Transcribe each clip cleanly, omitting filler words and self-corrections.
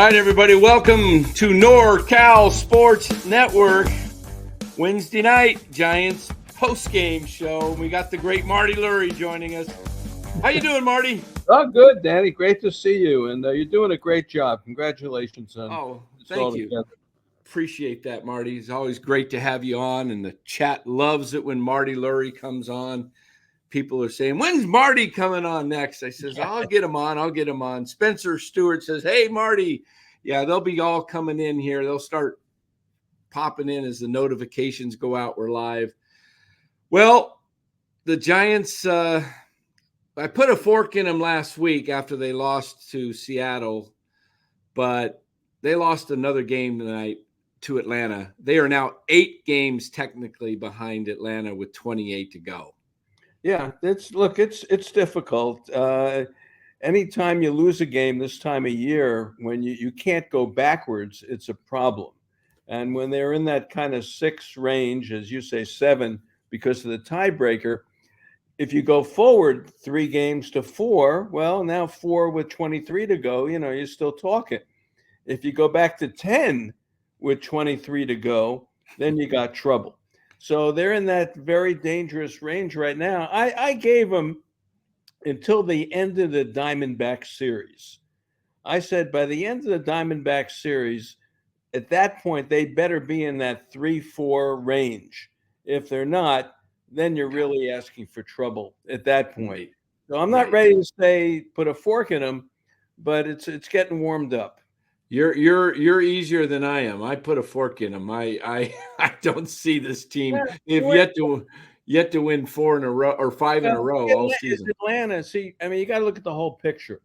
right, everybody, welcome to NorCal Sports Network. Wednesday night, Giants postgame show. We got the great Marty Lurie joining us. How you doing, Marty? Oh, good, Danny. Great to see you, and you're doing a great job. Congratulations on thank you. Together. Appreciate that, Marty. It's always great to have you on, and the chat loves it when Marty Lurie comes on. People are saying, when's Marty coming on next? I says, I'll get him on. Spencer Stewart says, hey, Marty. Yeah, they'll be all coming in here. They'll start popping in as the notifications go out. We're live. Well, the Giants, I put a fork in them last week after they lost to Seattle, but they lost another game tonight to Atlanta. They are now 8 games technically behind Atlanta with 28 to go. Yeah, it's difficult. Anytime you lose a game this time of year, when you can't go backwards, it's a problem. And when they're in that kind of 6 range, as you say, 7, because of the tiebreaker, if you go forward 3 games to 4, well, now 4 with 23 to go, you're still talking. If you go back to 10 with 23 to go, then you got trouble. So they're in that very dangerous range right now. I gave them until the end of the Diamondback series. I said by the end of the Diamondback series, at that point, they better be in that 3-4 range. If they're not, then you're really asking for trouble at that point. So I'm not ready to say put a fork in them, but it's getting warmed up. You're easier than I am. I put a fork in them. I don't see this team yet to win 4 in a row or 5 in a row all season. Atlanta, you got to look at the whole picture.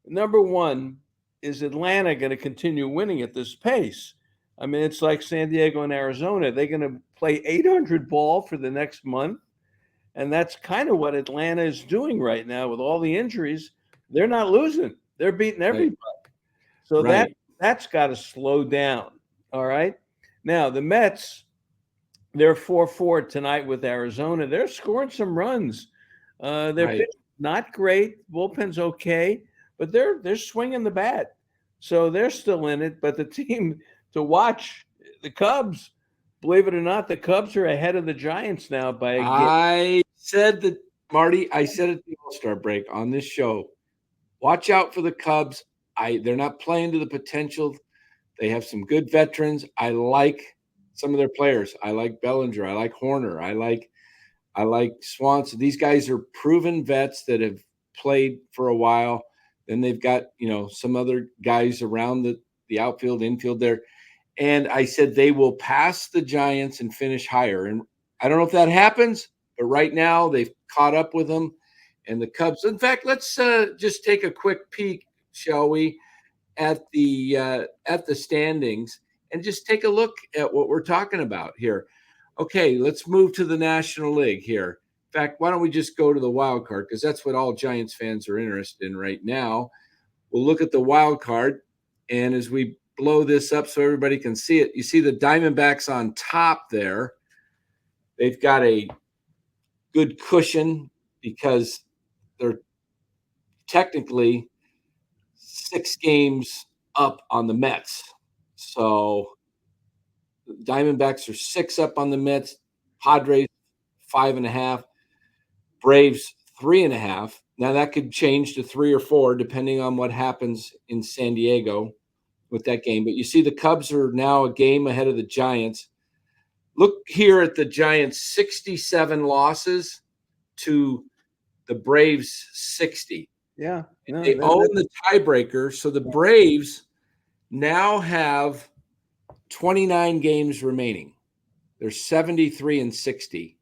Number one, is Atlanta going to continue winning at this pace? It's like San Diego and Arizona. They're going to play 800 ball for the next month, and that's kind of what Atlanta is doing right now with all the injuries. They're not losing. They're beating everybody. So that's got to slow down. All right. Now the Mets, they're 4-4 tonight with Arizona. They're scoring some runs. Their pitch not great. Bullpen's okay, but they're swinging the bat. So they're still in it. But the team to watch, the Cubs, believe it or not, the Cubs are ahead of the Giants now by a game. I said that, Marty. I said at the All-Star break on this show, watch out for the Cubs. They're not playing to the potential. They have some good veterans. I like some of their players. I like Bellinger. I like Horner. I like Swanson. These guys are proven vets that have played for a while. Then they've got, some other guys around the outfield, infield there. And I said they will pass the Giants and finish higher. And I don't know if that happens, but right now they've caught up with them. And the Cubs, in fact, let's just take a quick peek, shall we, at the standings and just take a look at what we're talking about here. Okay, let's move to the National League here. In fact, why don't we just go to the wild card, because that's what all Giants fans are interested in right now. We'll look at the wild card, and as we blow this up so everybody can see it, you see the Diamondbacks on top there. They've got a good cushion because they're technically 6 games up on the Mets. So the Diamondbacks are 6 up on the Mets, Padres 5.5, Braves 3.5. Now that could change to 3 or 4 depending on what happens in San Diego with that game. But you see the Cubs are now a game ahead of the Giants. Look here at the Giants' 67 losses to the Braves' 60. Yeah. They own the tiebreaker. So the Braves now have 29 games remaining. They're 73-60.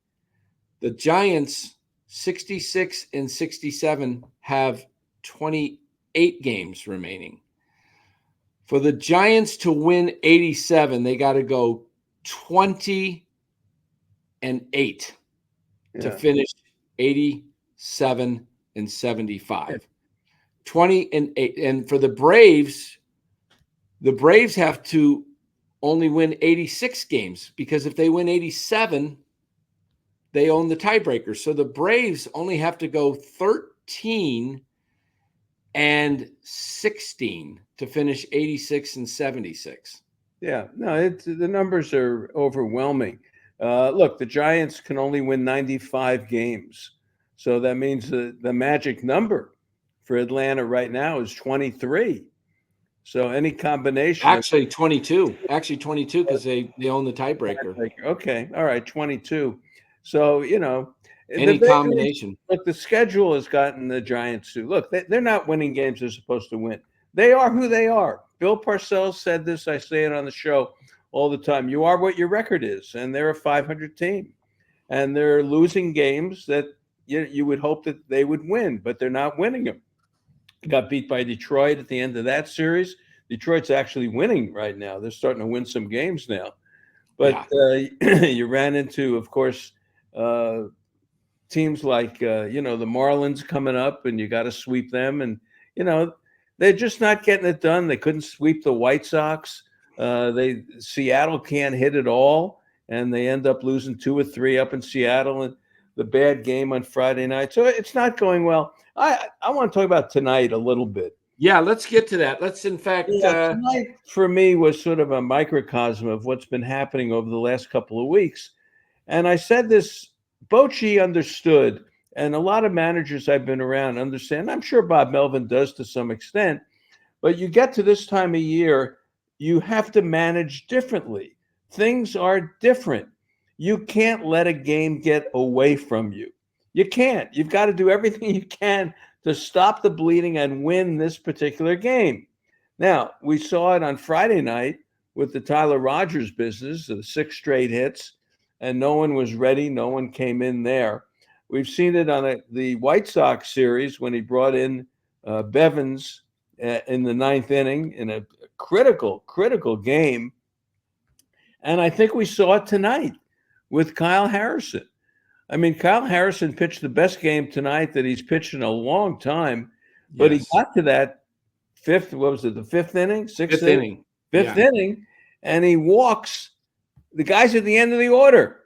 The Giants, 66 and 67, have 28 games remaining. For the Giants to win 87, they got to go 20-8 to finish 87-75. 20-8. And for the Braves have to only win 86 games, because if they win 87, they own the tiebreaker. So the Braves only have to go 13 and 16 to finish 86 and 76. Yeah, no, the numbers are overwhelming. Look, the Giants can only win 95 games. So that means the magic number for Atlanta right now is 23. So any combination of Actually 22. Actually 22 because they own the tiebreaker. okay, all right, 22. So, the Any vagaries, combination. look, the schedule has gotten the Giants to look, they're not winning games they're supposed to win. They are who they are. Bill Parcells said this. I say it on the show all the time. You are what your record is, and they're a 500 team, and they're losing games that you would hope that they would win, but they're not winning them. Got beat by Detroit at the end of that series. Detroit's actually winning right now. They're starting to win some games now. But you ran into, of course, teams like the Marlins coming up, and you got to sweep them, and they're just not getting it done. They couldn't sweep the White Sox. Seattle can't hit at all, and they end up losing 2 or 3 up in Seattle, and the bad game on Friday night. So it's not going well. I want to talk about tonight a little bit. Yeah, let's get to that. Let's, in fact, tonight for me was sort of a microcosm of what's been happening over the last couple of weeks. And I said this, Bochy understood, and a lot of managers I've been around understand. I'm sure Bob Melvin does to some extent, but you get to this time of year, you have to manage differently. Things are different. You can't let a game get away from you. You can't. You've got to do everything you can to stop the bleeding and win this particular game. Now, we saw it on Friday night with the Tyler Rogers business, the 6 straight hits, and no one was ready. No one came in there. We've seen it on the White Sox series when he brought in Bevins in the 9th inning in a critical game. And I think we saw it tonight with Kyle Harrison. I mean, Kyle Harrison pitched the best game tonight that he's pitched in a long time, but he got to that the 5th inning, 6th inning, 5th inning, and he walks the guys at the end of the order.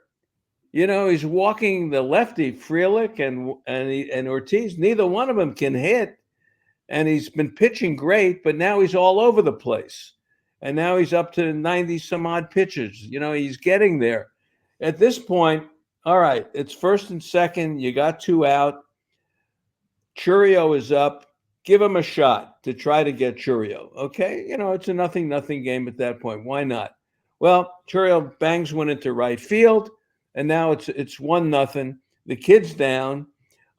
He's walking the lefty, Frelick and Ortiz. Neither one of them can hit, and he's been pitching great, but now he's all over the place. And now he's up to 90 some odd pitches. He's getting there. At this point, all right, it's 1st and 2nd. You got 2 out. Churio is up. Give him a shot to try to get Churio. Okay, it's a 0-0 game at that point. Why not? Well, Churio bangs one into right field, and now it's 1-0. The kid's down.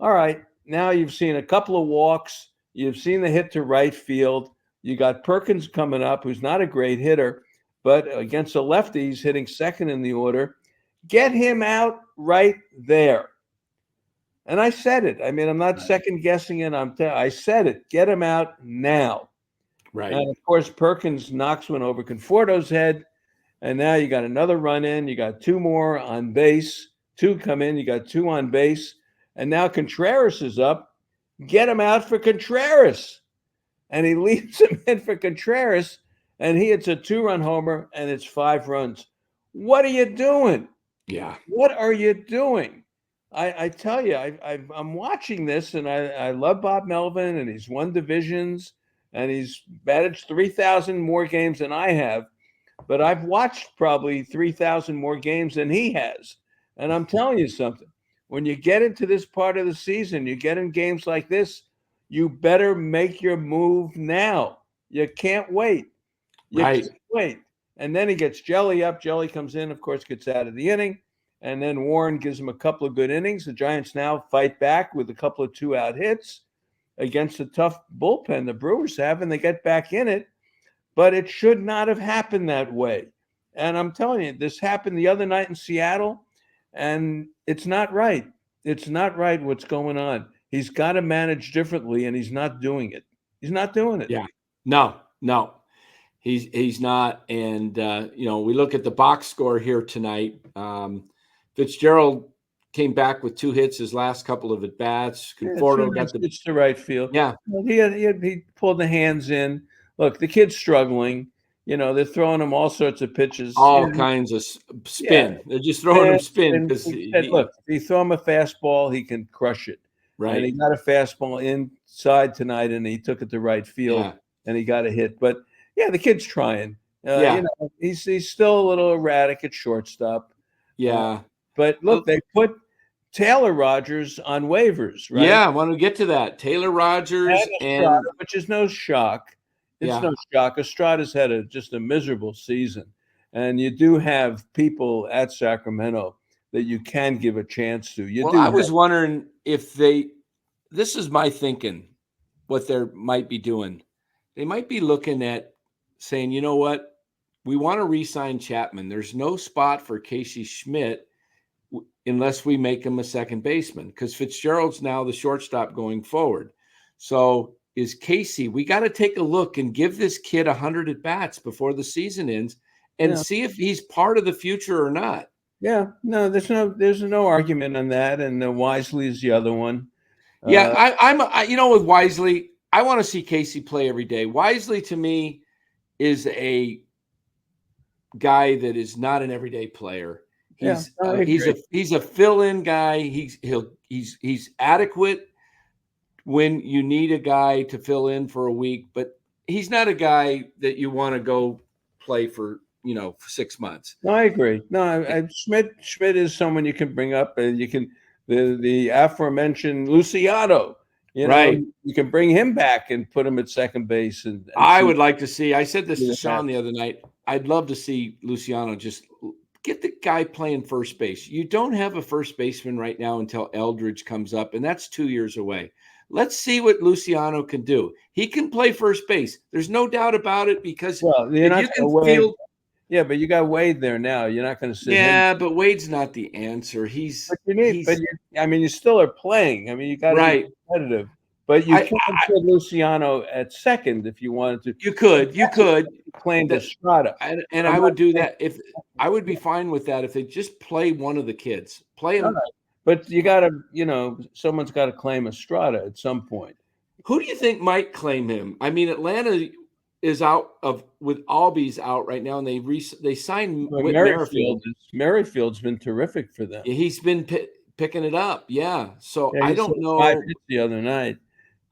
All right, now you've seen a couple of walks. You've seen the hit to right field. You got Perkins coming up, who's not a great hitter, but against a lefty, he's hitting 2nd in the order. Get him out right there. And I said it. I mean, I'm not second guessing it. I said it. Get him out now. Right. And of course, Perkins knocks one over Conforto's head. And now you got another run in. You got 2 more on base. 2 come in. You got 2 on base. And now Contreras is up. Get him out for Contreras. And he leaves him in for Contreras. And he hits a 2-run homer, and it's 5 runs. What are you doing? Yeah. What are you doing? I tell you, I'm watching this, and I love Bob Melvin, and he's won divisions, and he's managed 3,000 more games than I have. But I've watched probably 3,000 more games than he has. And I'm telling you something. When you get into this part of the season, you get in games like this, you better make your move now. You can't wait. You can't wait. And then he gets Jelly up. Jelly comes in, of course, gets out of the inning. And then Warren gives him a couple of good innings. The Giants now fight back with a couple of 2-out hits against a tough bullpen the Brewers have, and they get back in it. But it should not have happened that way. And I'm telling you, this happened the other night in Seattle, and it's not right. It's not right what's going on. He's got to manage differently, and he's not doing it. He's not doing it. Yeah. No. He's not. And, we look at the box score here tonight. Fitzgerald came back with 2 hits his last couple of at-bats. Conforto got the pitch to right field. Yeah. Well, he pulled the hands in. Look, the kid's struggling. They're throwing him all sorts of pitches. All kinds of spin. Yeah. They're just throwing him spin. Because look, if you throw him a fastball, he can crush it. Right. And he got a fastball side tonight, and he took it to right field, Yeah. and he got a hit. But yeah, the kid's trying. Yeah. He's still a little erratic at shortstop. Yeah. But look, they put Taylor Rogers on waivers, right? Yeah, I want to get to that. Taylor Rogers Estrada, and which is no shock. It's yeah. no shock. Estrada's had just a miserable season, and you do have people at Sacramento that you can give a chance to. You Well, do. I was wondering if this is my thinking, what they might be doing. They might be looking at saying, you know what, we want to re-sign Chapman. There's no spot for Casey Schmidt unless we make him a second baseman, because Fitzgerald's now the shortstop going forward. So is Casey, we got to take a look and give this kid 100 at bats before the season ends and see if he's part of the future or not. Yeah, no, there's no argument on that. And Wisely is the other one. Yeah, I'm with Wisely, I want to see Casey play every day. Wisely to me is a guy that is not an everyday player. He's a fill-in guy. He's adequate when you need a guy to fill in for a week, but he's not a guy that you want to go play for 6 months. No, I agree. No, Schmidt is someone you can bring up, and you can the aforementioned Luciano. Right. You can bring him back and put him at second base. And I would like to see. I said this to Sean the other night. I'd love to see Luciano just get the guy playing first base. You don't have a first baseman right now until Eldridge comes up, and that's 2 years away. Let's see what Luciano can do. He can play first base. There's no doubt about it, because you're not field. Yeah, but you got Wade there now. You're not going to sit. Yeah, but Wade's not the answer. You still are playing. I mean, you got to be competitive. But you can't put Luciano at second if you wanted to. You could. Claim Estrada. And I would do that. If I would be fine with that if they just play one of the kids. Play him. But you got to, someone's got to claim Estrada at some point. Who do you think might claim him? I mean, Atlanta is out with Albies out right now, and they signed Merrifield. Merrifield's been terrific for them. He's been picking it up. Yeah. So I don't know. 5 hits the other night.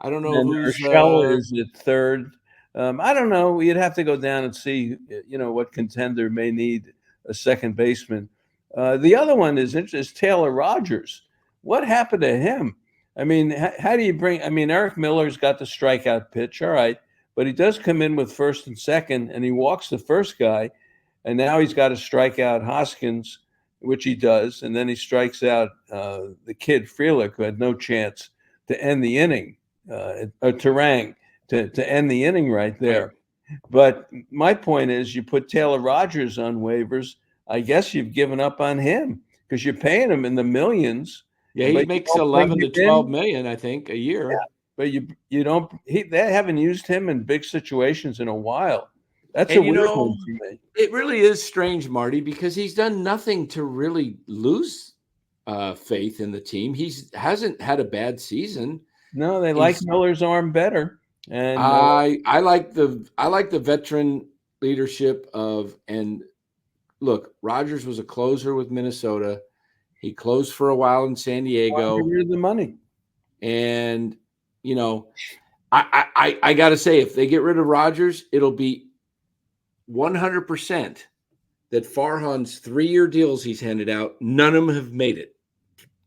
I don't know who's Urshela is at third. I don't know. You'd have to go down and see, what contender may need a second baseman. The other one is Taylor Rogers. What happened to him? I mean, how do you Eric Miller's got the strikeout pitch. All right. But he does come in with first and second, and he walks the first guy. And now he's got to strike out Hoskins, which he does. And then he strikes out the kid, Frelick, who had no chance to end the inning, Terang, to end the inning right there. But my point is, you put Taylor Rogers on waivers, I guess you've given up on him because you're paying him in the millions. Yeah, he makes 11 to 12 million, I think, a year. Yeah, but they haven't used him in big situations in a while. That's a weird one for me. It really is strange, Marty, because he's done nothing to really lose faith in the team. He hasn't had a bad season. No, they like Miller's arm better. And I like the veteran leadership and look, Rogers was a closer with Minnesota. He closed for a while in San Diego. Get rid of the money. And I got to say, if they get rid of Rogers, it'll be 100% that Farhan's 3-year deals he's handed out, none of them have made it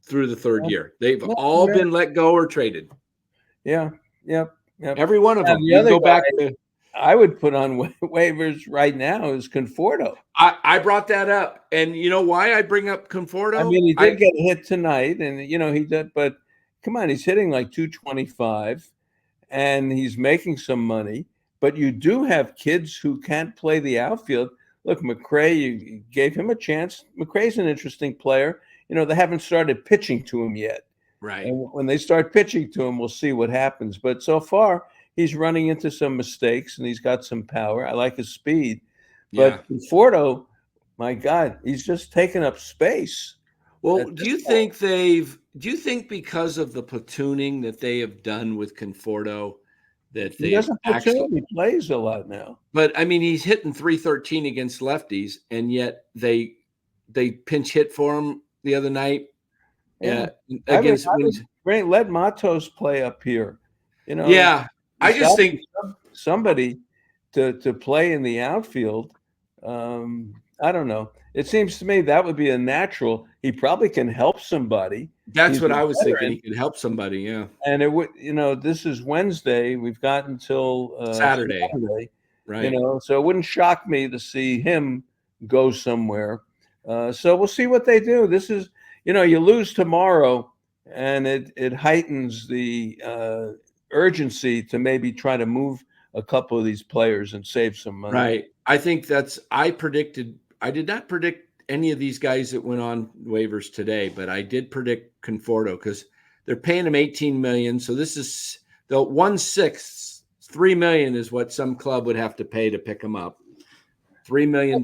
through the third year. They've all been let go or traded. Yeah. Yep. Every one of them. The other guy I would put on waivers right now is Conforto. I brought that up. And you know why I bring up Conforto? I mean, he did get a hit tonight, and he did, but come on, he's hitting like 225 and he's making some money. But you do have kids who can't play the outfield. Look, McRae, you gave him a chance. McRae's an interesting player. They haven't started pitching to him yet. Right. And when they start pitching to him, we'll see what happens. But so far, he's running into some mistakes, and he's got some power. I like his speed. But Conforto, my God, he's just taking up space. Well, do you think because of the platooning that they have done with Conforto that they he plays a lot now? But I mean, he's hitting .313 against lefties, and yet they pinch hit for him the other night. Let Matos play up here. You know, Yeah, I there's just got to think be somebody to play in the outfield. I don't know. It seems to me that would be a natural. He probably can help somebody. that's He's what a I was thinking. He veteran, could help somebody. Yeah, and it would. This is Wednesday. We've got until Saturday, Saturday. right? So it wouldn't shock me to see him go somewhere. So we'll see what they do. This is, you lose tomorrow, and it heightens the urgency to maybe try to move a couple of these players and save some money. Right. I think I did not predict any of these guys that went on waivers today, but I did predict Conforto because they're paying him 18 million. So this is the 1/6, 3 million is what some club would have to pay to pick him up. $3 million.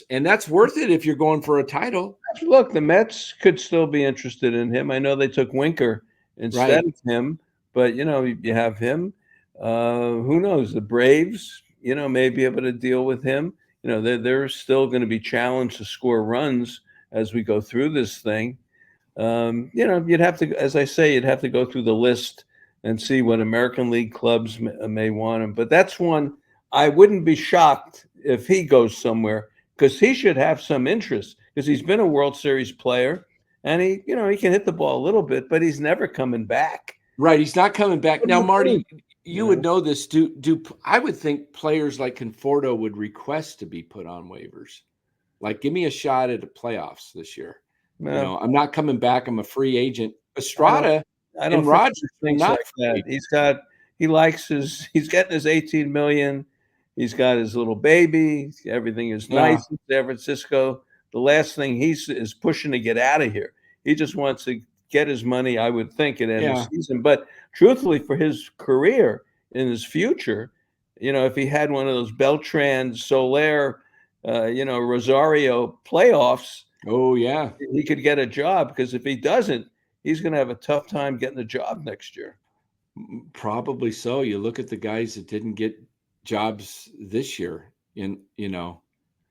And that's worth it if you're going for a title. Look, the Mets could still be interested in him. I know they took Winker instead Right. of him, but you have him. Who knows? The Braves, may be able to deal with him. They're still going to be challenged to score runs as we go through this thing. You'd have to, as I say, you'd have to go through the list and see what American League clubs may want him. But that's one I wouldn't be shocked if he goes somewhere because he should have some interest because he's been a World Series player and he can hit the ball a little bit, but he's never coming back. Right. He's not coming back. What do Now, you Marty, think? you would know this. I would think players like Conforto would request to be put on waivers. Like, give me a shot at the playoffs this year. Well, I'm not coming back. I'm a free agent. I don't. Estrada I don't and think Rogers he are thinks not like free that. He's getting his 18 million. He's got his little baby. Everything is Yeah. nice in San Francisco. The last thing is pushing to get out of here. He just wants to get his money, I would think, at end of Yeah. season. But truthfully, for his career in his future, if he had one of those Beltran, Soler, Rosario playoffs, Oh, yeah. he could get a job because if he doesn't, he's going to have a tough time getting a job next year. Probably so. You look at the guys that didn't get jobs this year,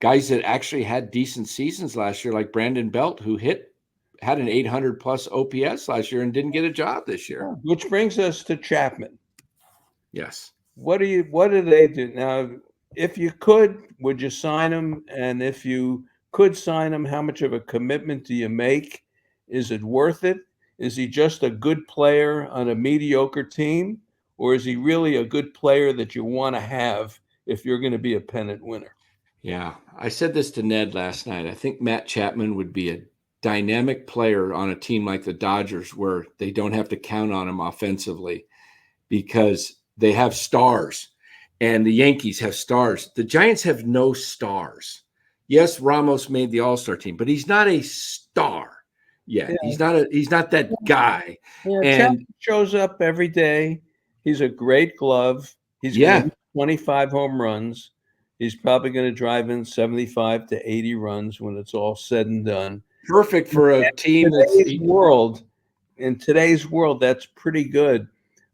guys that actually had decent seasons last year, like Brandon Belt, who had an 800 plus OPS last year and didn't get a job this year. Which brings us to Chapman. Yes. What do they do now? If you could, would you sign him? And if you could sign him, how much of a commitment do you make? Is it worth it? Is he just a good player on a mediocre team? Or is he really a good player that you want to have if you're going to be a pennant winner? Yeah. I said this to Ned last night. I think Matt Chapman would be a dynamic player on a team like the Dodgers where they don't have to count on him offensively because they have stars and the Yankees have stars. The Giants have no stars. Yes, Ramos made the All-Star team, but he's not a star yet. Yeah. He's not that guy. Yeah, And Chapman shows up every day. He's a great glove. He's going to yeah, hit 25 home runs. He's probably going to drive in 75 to 80 runs when it's all said and done. perfect for a team In today's world, that's pretty good.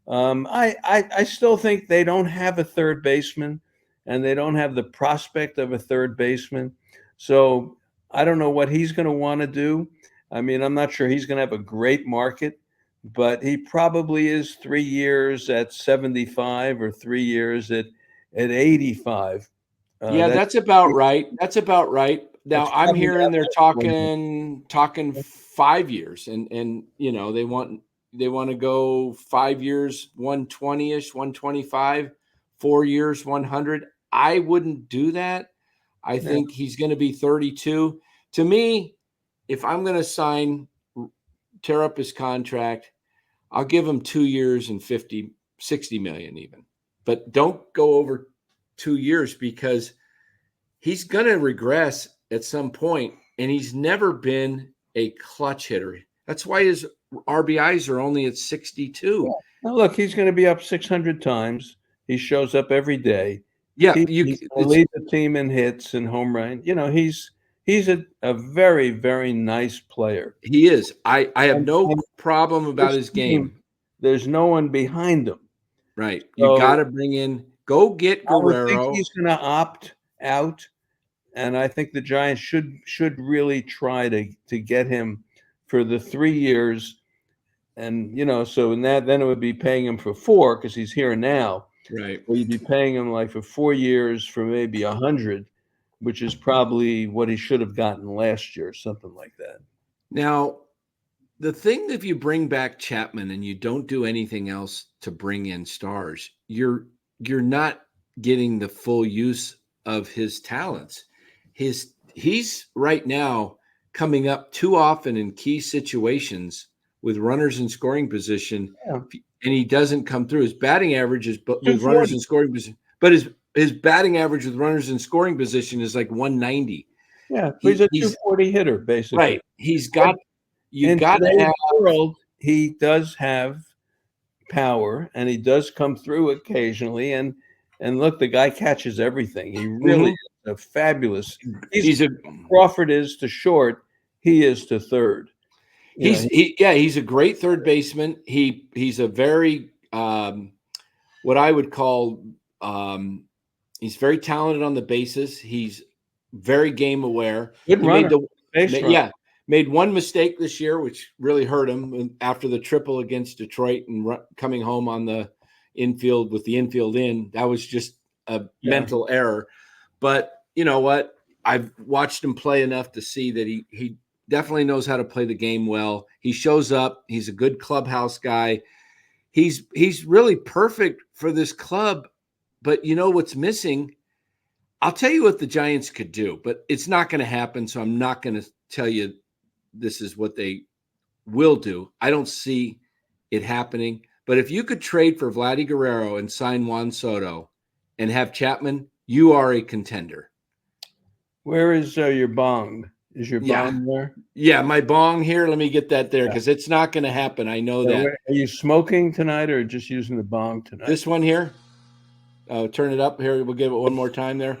I still think they don't have a third baseman, and they don't have the prospect of a third baseman. So I don't know what he's going to want to do. I mean, I'm not sure he's going to have a great market, but he probably is 3 years at 75 or 3 years at 85. yeah, That's that's about right. That's about right. Now that's I'm probably hearing they're about talking 5 years and they want to go 5 years 120ish, 125, 4 years 100. I wouldn't do that. I yeah. think he's going to be 32. To me, if I'm going to tear up his contract, I'll give him 2 years and 60 million even. But don't go over 2 years because he's going to regress at some point, and he's never been a clutch hitter. That's why his RBIs are only at 62. Yeah. Now look, he's going to be up 600 times. He shows up every day. Yeah, He's going to lead the team in hits and home run. He's a very, very nice player. he is. I have And, no and problem about this his team, game. there's no one behind him. Right. You got So to bring in, go get I would think Guerrero. he's going to opt out, and I think the Giants should really try to get him for the 3 years and so in that, then it would be paying him for 4 because he's here now. Right. So you'd be paying him like for 4 years for maybe 100, which is probably what he should have gotten last year, something like that. Now, the thing that if you bring back Chapman and you don't do anything else to bring in stars, you're not getting the full use of his talents. He's right now coming up too often in key situations with runners in scoring position, Yeah. and he doesn't come through. His batting average is with 240. runners in scoring position, but his batting average with runners in scoring position is like 190. Yeah, he's a He's 240 hitter, basically. right. He's got you In got to today's have world, he does have power, and he does come through occasionally. And look, the guy catches everything. He really is a fabulous. he's a Crawford is to short. He is to third. he's a great third baseman. He's a very what I would call he's very talented on the bases. He's very game aware. Good runner. Made one mistake this year, which really hurt him after the triple against Detroit and coming home on the infield with the infield in. That was just a mental error. But you know what? I've watched him play enough to see that he definitely knows how to play the game well. He shows up. He's a good clubhouse guy. He's really perfect for this club. But you know what's missing? I'll tell you what the Giants could do, but it's not going to happen. So I'm not going to tell you this is what they will do. I don't see it happening. But if you could trade for Vladdy Guerrero and sign Juan Soto and have Chapman, you are a contender. Where is your bong? Is your bong there? Yeah, my bong here. Let me get that there because it's not going to happen. I know that. Are you smoking tonight or just using the bong tonight? This one here. Turn it up here. We'll give it one more time there.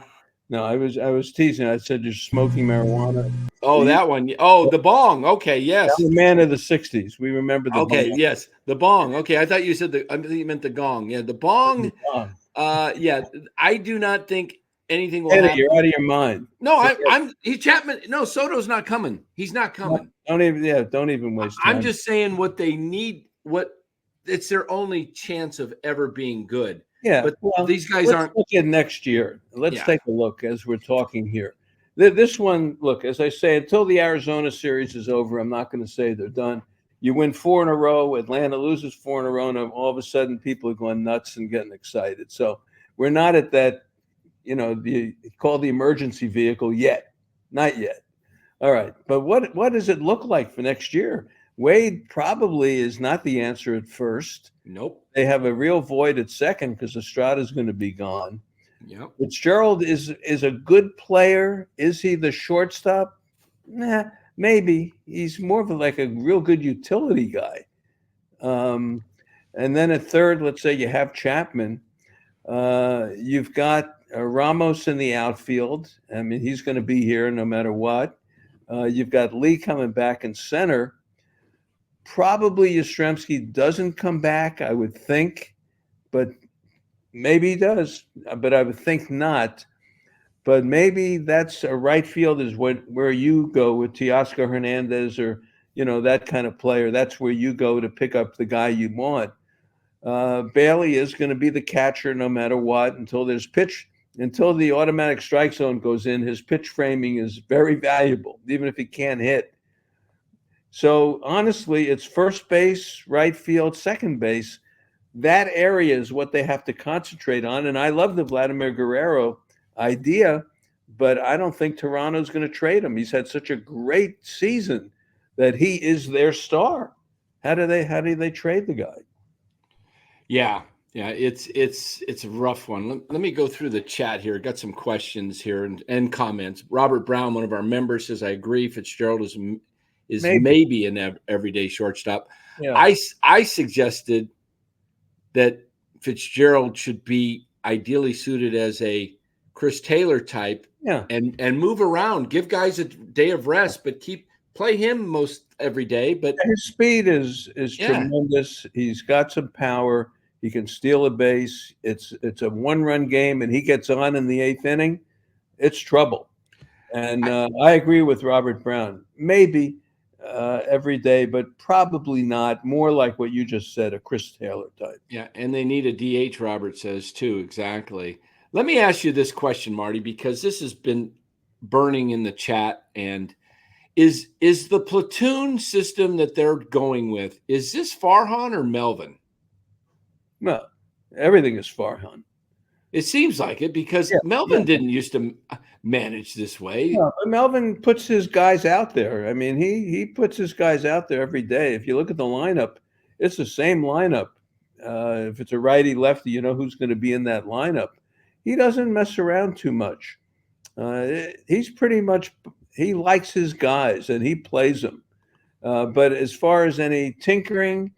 No, I was teasing. I said you're smoking marijuana. Oh, that one. Oh, the bong. Okay, yes. I'm a man of the 60s. We remember the okay, bong. Yes. The bong. Okay, I thought you said I think you meant the gong. Yeah, the bong. Yeah, I do not think anything will happen. You're out of your mind. No, he's Chapman. No, Soto's not coming. He's not coming. Don't even waste time. I'm just saying what they need. It's their only chance of ever being good. Yeah, but these guys aren't. Look at next year. Let's take a look as we're talking here. This one, look, as I say, until the Arizona series is over, I'm not going to say they're done. You win 4 in a row. Atlanta loses 4 in a row, and all of a sudden people are going nuts and getting excited. So we're not at that, called the emergency vehicle yet. Not yet. All right. But what does it look like for next year? Wade probably is not the answer at first. Nope. They have a real void at second because Estrada's going to be gone. Yep. Fitzgerald is a good player. Is he the shortstop? Nah, maybe. He's more of like a real good utility guy. And then at third, let's say you have Chapman. You've got Ramos in the outfield. I mean, he's going to be here no matter what. You've got Lee coming back in center. Probably Yastrzemski doesn't come back, I would think, but maybe he does. But I would think not. But maybe that's a right field is where you go with Teoscar Hernandez or that kind of player. That's where you go to pick up the guy you want. Bailey is going to be the catcher no matter what until the automatic strike zone goes in. His pitch framing is very valuable, even if he can't hit. So honestly, it's first base, right field, second base. That area is what they have to concentrate on. And I love the Vladimir Guerrero idea, but I don't think Toronto's going to trade him. He's had such a great season that he is their star. How do they trade the guy? Yeah, it's a rough one. Let me go through the chat here. Got some questions here and comments. Robert Brown, one of our members, says, I agree. Fitzgerald is maybe an everyday shortstop. Yeah. I suggested that Fitzgerald should be ideally suited as a Chris Taylor type and move around, give guys a day of rest, but play him most every day. But his speed is tremendous. He's got some power. He can steal a base. It's a one-run game, and he gets on in the 8th inning. It's trouble. And I agree with Robert Brown. Maybe every day, but probably not. More like what you just said, a Chris Taylor type. Yeah, and they need a DH, Robert says, too. Exactly. Let me ask you this question, Marty, because this has been burning in the chat. And is the platoon system that they're going with, is this Farhan or Melvin? Well, everything is Farhan. It seems like it, because Melvin didn't used to manage this way. No, but Melvin puts his guys out there. I mean, he puts his guys out there every day. If you look at the lineup, it's the same lineup. If it's a righty lefty, you know who's going to be in that lineup. He doesn't mess around too much. He's pretty much, he likes his guys and he plays them. But as far as any tinkering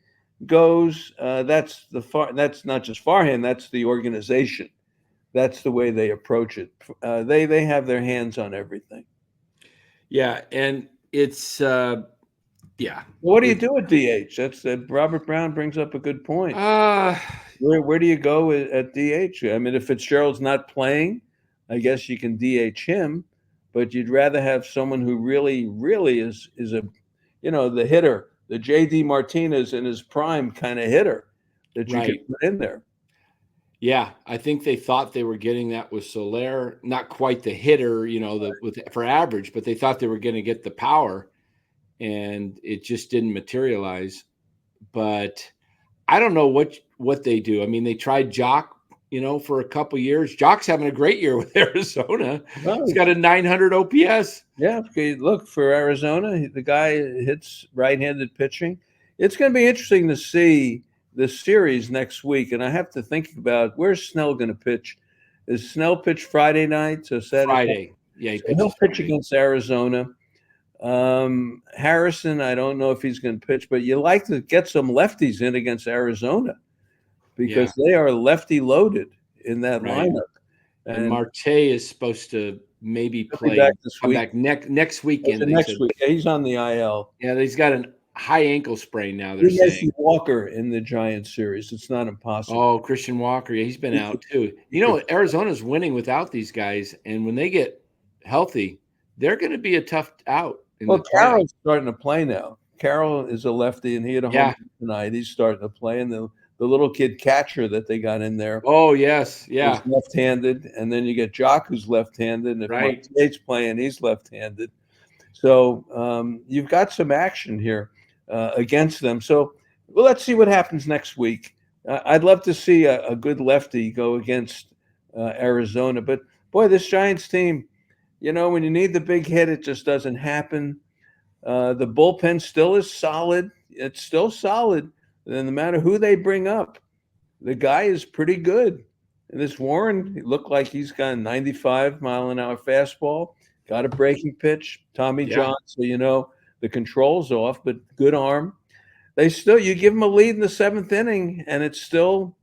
goes, that's not just Farhan, that's the organization. That's the way they approach it. They have their hands on everything. Yeah, and it's What do you do at DH? That's Robert Brown brings up a good point. Uh Where do you go at DH? I mean, if Fitzgerald's not playing, I guess you can DH him, but you'd rather have someone who really is a, the hitter, the JD Martinez in his prime kind of hitter that you can put in there. Yeah, I think they thought they were getting that with Soler, not quite the hitter, for average, but they thought they were going to get the power, and it just didn't materialize. But I don't know what they do. I mean, they tried Jock, for a couple years. Jock's having a great year with Arizona. He's got a 900 OPS. Yeah, look, for Arizona, the guy hits right-handed pitching. It's going to be interesting to see the series next week, and I have to think about where's Snell going to pitch. Is Snell pitch Friday night? So Saturday. Friday. Yeah, he'll pitch against Arizona. Harrison, I don't know if he's going to pitch, but you like to get some lefties in against Arizona because they are lefty loaded in that lineup. And Marte is supposed to maybe come back next weekend. Next week, he's on the IL. Yeah, he's got a high ankle sprain now. They're saying Walker in the Giants series. It's not impossible. Oh, Christian Walker, he's been out too. Arizona's winning without these guys, and when they get healthy, they're going to be a tough out. Carroll's starting to play now. Carroll is a lefty, and he had a home run tonight. He's starting to play, and the little kid catcher that they got in there. Oh yes, yeah, left-handed, and then you get Jock, who's left-handed, and if Martinez playing, he's left-handed. So you've got some action here against them. So let's see what happens next week. I'd love to see a good lefty go against Arizona, but boy, this Giants team, when you need the big hit, it just doesn't happen. The bullpen still is solid. It's still solid. And no matter who they bring up, the guy is pretty good. And this Warren, he looked like he's got a 95-mile-an-hour fastball, got a breaking pitch. Tommy John, so the control's off, but good arm. You give him a lead in the seventh inning, and it's still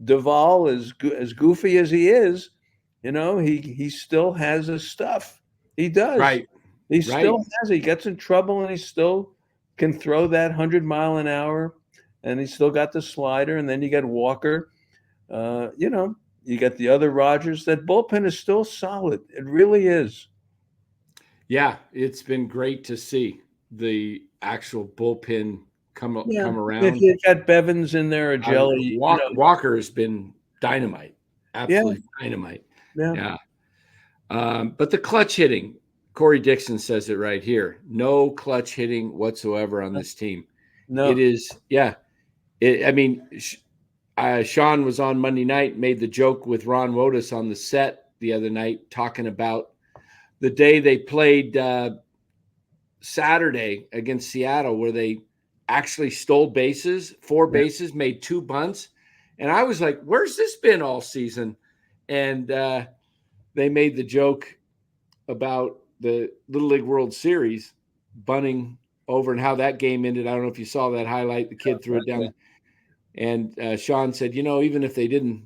Duvall, as goofy as he is. He still has his stuff. He does. Right. He still has. He gets in trouble, and he still can throw that 100-mile-an-hour, and he's still got the slider. And then you got Walker. You got the other Rogers. That bullpen is still solid. It really is. Yeah, it's been great to see the actual bullpen come around. If you got Bevins in there, or Jelly. Walker has been dynamite. Absolutely dynamite. Yeah. But the clutch hitting, Corey Dixon says it right here. No clutch hitting whatsoever on this team. No. It is, Sean was on Monday night, made the joke with Ron Wotus on the set the other night, talking about the day they played Saturday against Seattle, where they actually stole bases, 4 bases, made 2 bunts. And I was like, where's this been all season? And they made the joke about the Little League World Series bunting over and how that game ended. I don't know if you saw that highlight. The kid threw it down. And Sean said, even if they didn't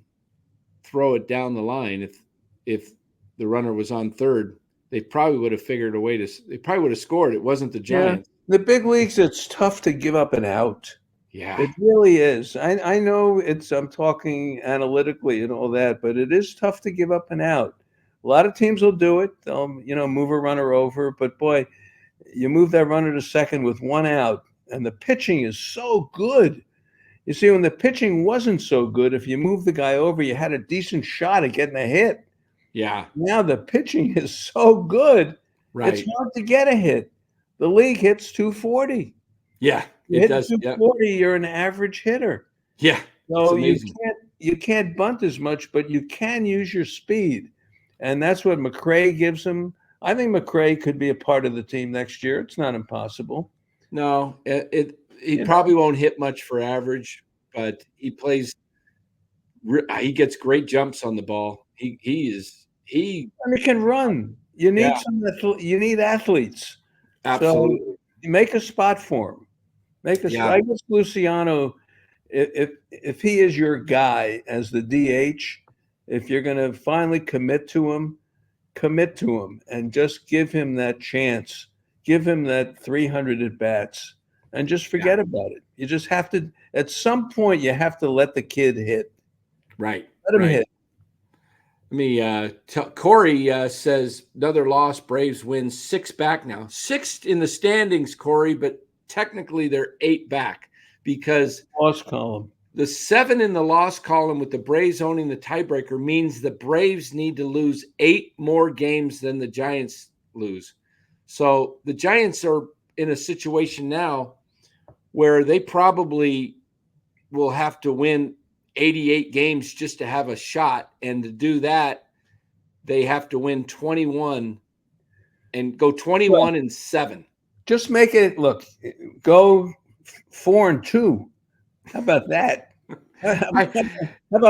throw it down the line, if the runner was on third, they probably would have figured a way they probably would have scored. It wasn't the Giants. The big leagues, it's tough to give up an out. Yeah. It really is. I know I'm talking analytically and all that, but it is tough to give up an out. A lot of teams will do it. They'll, move a runner over. But boy, you move that runner to second with 1 out, and the pitching is so good. You see, when the pitching wasn't so good, if you moved the guy over, you had a decent shot at getting a hit. Yeah. Now the pitching is so good, it's Right. hard to get a hit. The league hits 240. Yeah. You It hit does. Yeah. 240, you're an average hitter. Yeah. It's So amazing. you can't bunt as much, but you can use your speed. And that's what McRae gives him. I think McRae could be a part of the team next year. It's not impossible. No, he You probably won't hit much for average, but he plays. He gets great jumps on the ball. He And he can run. You need Yeah. you need athletes. So Absolutely. make a spot for him. Yeah. I guess Luciano, if he is your guy as the DH, if you're going to finally commit to him and just give him that chance. Give him that 300 at bats and just forget about it. You just have to, at some point, you have to let the kid hit. Right. Let him Right. hit. Let me Corey says another loss. Braves win 6 back now. 6 in the standings, Corey, but technically they're 8 back because Loss column. the 7 in the loss column with the Braves owning the tiebreaker means the Braves need to lose 8 more games than the Giants lose. So the Giants are in a situation now where they probably will have to win 88 games just to have a shot. And to do that, they have to win 21 and go 21-7. Just make it, look, go 4-2. How about that? How about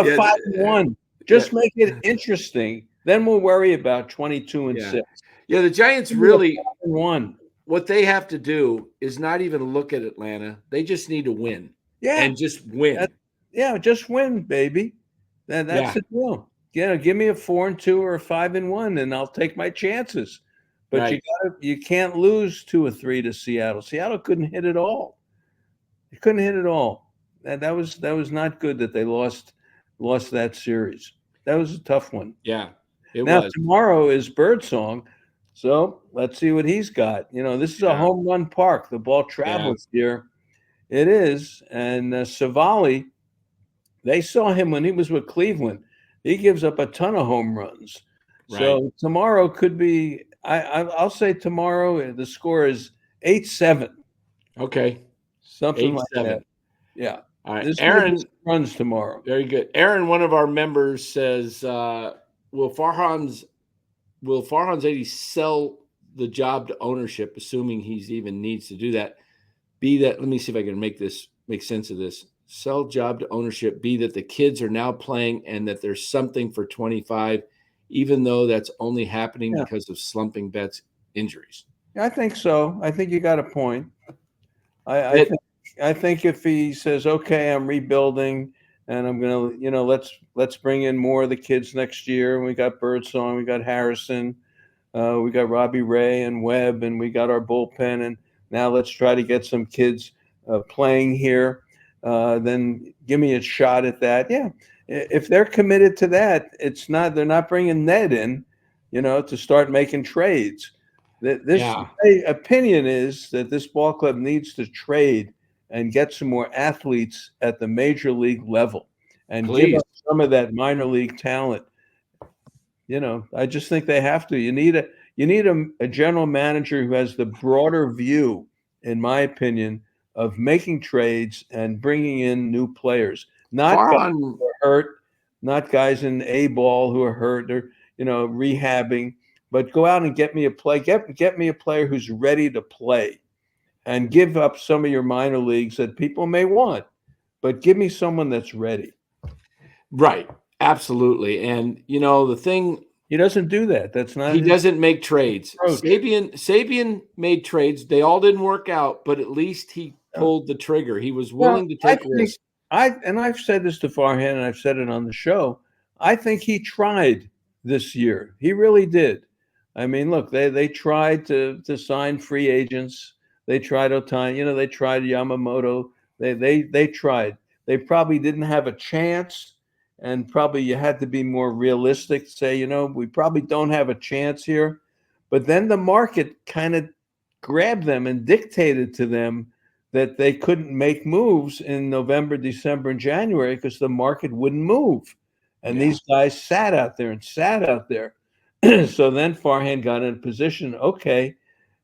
5-1? Just make it interesting. Then we'll worry about 22-6. Yeah, the Giants really 5-1. What they have to do is not even look at Atlanta. They just need to win. Yeah. And just win. Just win, baby. That's the deal. Give me a 4-2 or a 5-1, and I'll take my chances. But you can't lose 2 or 3 to Seattle. Seattle couldn't hit it all. They couldn't hit it all. That was not good that they lost that series. That was a tough one. Yeah, now tomorrow is Birdsong, so let's see what he's got. This is a home run park. The ball travels here. It is, and Savali, they saw him when he was with Cleveland. He gives up a ton of home runs. Right. So tomorrow could be. I'll say tomorrow the score is 8-7. Okay, something 8-7. Like that. Yeah. All right, this Aaron runs tomorrow. Very good. Aaron, one of our members, says, "Will Farhan's 80 sell the job to ownership, assuming he's even needs to do that? Let me see if I can make sense of this. Sell job to ownership. Be that the kids are now playing and that there's something for 25, even though that's only happening because of slumping bets injuries." I think so. I think you got a point. I think if he says, "Okay, I'm rebuilding, and I'm gonna, let's bring in more of the kids next year. We got Birdsong, we got Harrison, we got Robbie Ray and Webb, and we got our bullpen, and now let's try to get some kids playing here. Then give me a shot at that." Yeah, if they're committed to that, they're not bringing Ned in, to start making trades. My opinion is that this ball club needs to trade and get some more athletes at the major league level and give up some of that minor league talent. I just think they have to. You need a general manager who has the broader view, in my opinion, of making trades and bringing in new players. Not guys who are hurt, not guys in A ball who are hurt or rehabbing, but go out and get me a player who's ready to play. And give up some of your minor leagues that people may want, but give me someone that's ready. Right. Absolutely. And, the thing... He doesn't do that. That's not... He doesn't make trades. Sabian made trades. They all didn't work out, but at least he pulled the trigger. He was willing to take risks. I've said this to Farhan, and I've said it on the show. I think he tried this year. He really did. I mean, look, they tried to sign free agents. They tried Otani, they tried Yamamoto. They tried. They probably didn't have a chance, and probably you had to be more realistic. Say, we probably don't have a chance here. But then the market kind of grabbed them and dictated to them that they couldn't make moves in November, December, and January because the market wouldn't move. And these guys sat out there and sat out there. So then Farhan got in a position, okay,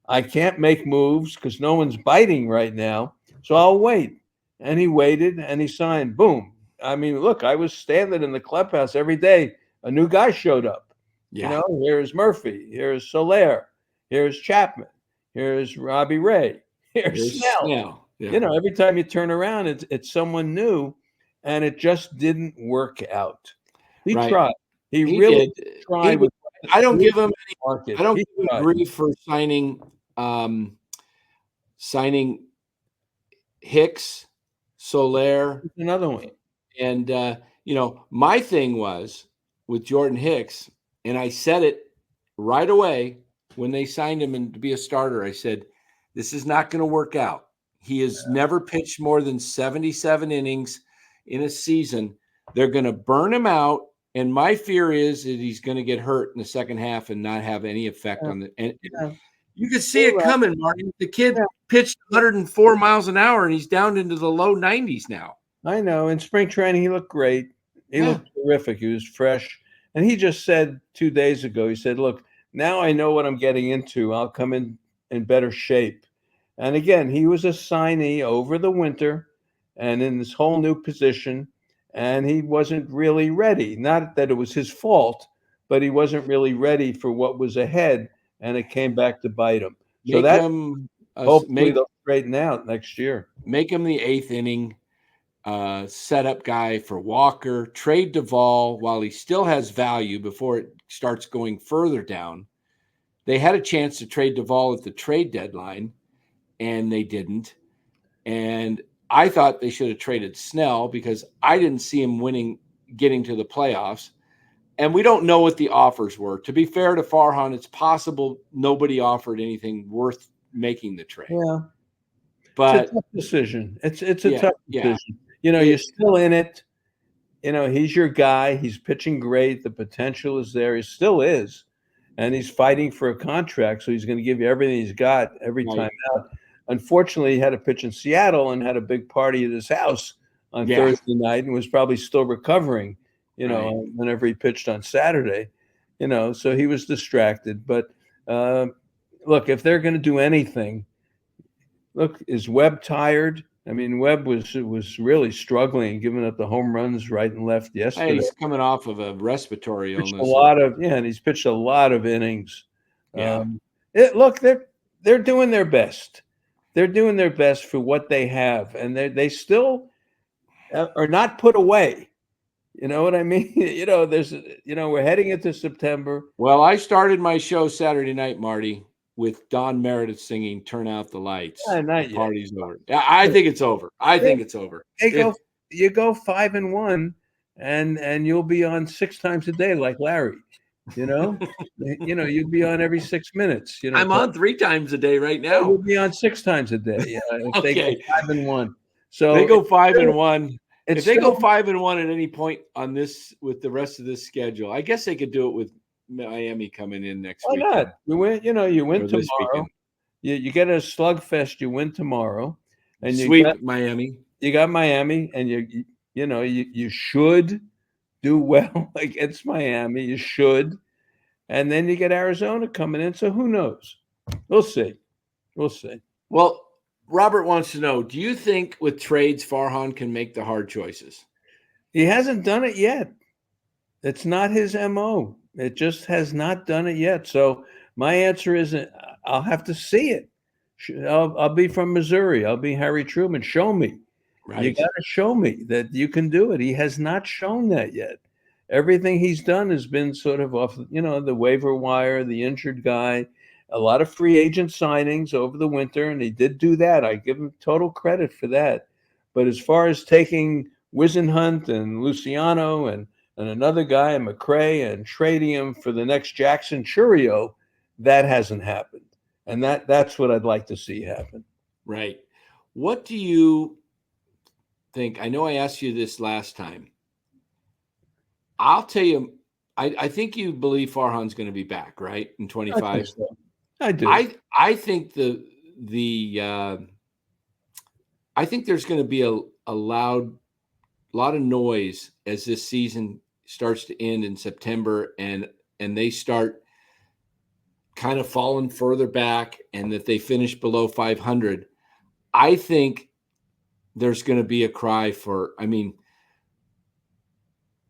I can't make moves because no one's biting right now. So I'll wait. And he waited and he signed. Boom. I mean, look, I was standing in the clubhouse every day. A new guy showed up. Yeah. You know, here's Murphy. Here's Soler. Here's Chapman. Here's Robbie Ray. Here's Snell. Yeah. You know, every time you turn around, it's someone new. And it just didn't work out. He tried. He really did. tried. I don't give him market. I don't give him grief for signing Hicks, Soler, another one. And you know, my thing was with Jordan Hicks, and I said it right away when they signed him to be a starter. I said, this is not going to work out. He has never pitched more than 77 innings in a season. They're going to burn him out. And my fear is that he's going to get hurt in the second half and not have any effect on the. And you could see it coming, Martin. The kid pitched 104 miles an hour, and he's down into the low 90s now. I know. In spring training, he looked great. He looked terrific. He was fresh. And he just said 2 days ago, he said, look, now I know what I'm getting into. I'll come in better shape. And again, he was a signee over the winter and in this whole new position. And he wasn't really ready. Not that it was his fault, but he wasn't really ready for what was ahead. And it came back to bite him. So that hopefully they'll straighten out next year. Make him the eighth inning setup guy for Walker. Trade Duvall while he still has value before it starts going further down. They had a chance to trade Duvall at the trade deadline, and they didn't. And I thought they should have traded Snell because I didn't see him getting to the playoffs. And we don't know what the offers were. To be fair to Farhan, it's possible nobody offered anything worth making the trade. Yeah. But it's a tough decision. It's a tough decision. You know, you're still in it. You know, he's your guy. He's pitching great. The potential is there. He still is. And he's fighting for a contract. So he's going to give you everything he's got every time out. Unfortunately, he had to pitch in Seattle and had a big party at his house on Thursday night and was probably still recovering, you know, whenever he pitched on Saturday, you know, so he was distracted. But look, if they're going to do anything, look, is Webb tired? I mean, Webb was really struggling, giving up the home runs right and left yesterday. He's coming off of a respiratory illness. And he's pitched a lot of innings. Look, they're doing their best. They're doing their best for what they have, and they still are not put away. You know what I mean? You know, we're heading into September. Well, I started my show Saturday night, Marty, with Don Meredith singing "Turn Out the Lights." The party's over. I think it's over. I think it's over. You go 5-1, and you'll be on 6 times a day like Larry. You know, you'd be on every 6 minutes. You know, I'm on 3 times a day right now. You'll be on 6 times a day. Yeah, if they go 5-1. So they go 5-1. If they go 5-1 at any point on this with the rest of this schedule, I guess they could do it with Miami coming in next week. Why not? You win. You win tomorrow. You get a slugfest. You win tomorrow, and you sweep Miami. You got Miami, and you should do well against Miami. You should. And then you get Arizona coming in. So who knows? We'll see. Well, Robert wants to know, do you think with trades, Farhan can make the hard choices? He hasn't done it yet. It's not his MO. It just has not done it yet. So my answer is I'll have to see it. I'll be from Missouri. I'll be Harry Truman. Show me. Right. You got to show me that you can do it. He has not shown that yet. Everything he's done has been sort of off, the waiver wire, the injured guy, a lot of free agent signings over the winter, and he did do that. I give him total credit for that. But as far as taking Wisenhunt and Luciano and another guy, McRae, and trading him for the next Jackson Churio, that hasn't happened. And that's what I'd like to see happen. Right. What do you think? I know I asked you this last time. I'll tell you, I think you believe Farhan's going to be back, right, in 25? I do. I think I think there's going to be a lot of noise as this season starts to end in September, and they start kind of falling further back, and that they finish below 500. I think there's going to be a cry for. I mean,